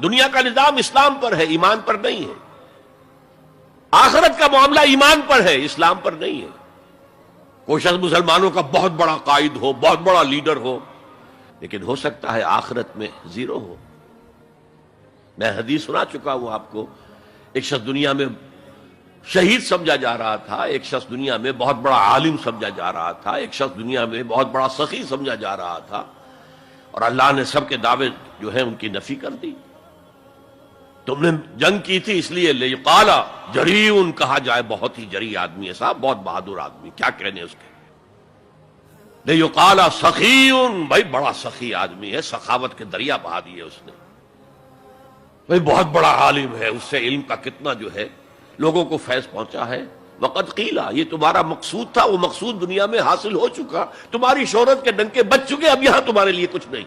دنیا کا نظام اسلام پر ہے، ایمان پر نہیں ہے۔ آخرت کا معاملہ ایمان پر ہے، اسلام پر نہیں ہے۔ کوئی شخص مسلمانوں کا بہت بڑا قائد ہو، بہت بڑا لیڈر ہو، لیکن ہو سکتا ہے آخرت میں زیرو ہو۔ میں حدیث سنا چکا ہوں آپ کو، ایک شخص دنیا میں شہید سمجھا جا رہا تھا، ایک شخص دنیا میں بہت بڑا عالم سمجھا جا رہا تھا، ایک شخص دنیا میں بہت بڑا سخی سمجھا جا رہا تھا، اور اللہ نے سب کے دعوے جو ہیں ان کی نفی کر دی۔ تم نے جنگ کی تھی اس لیے لیقال جریء کہا جائے، بہت ہی جری آدمی ہے صاحب، بہت بہادر آدمی، کیا کہنے اس کے۔ لیقال سخی، بھائی بڑا سخی آدمی ہے، سخاوت کے دریا بہا دیے اس نے۔ بھائی بہت بڑا عالم ہے، اس سے علم کا کتنا جو ہے لوگوں کو فیض پہنچا ہے۔ وقد قیل، یہ تمہارا مقصود تھا، وہ مقصود دنیا میں حاصل ہو چکا، تمہاری شہرت کے ڈنکے بج چکے، اب یہاں تمہارے لیے کچھ نہیں۔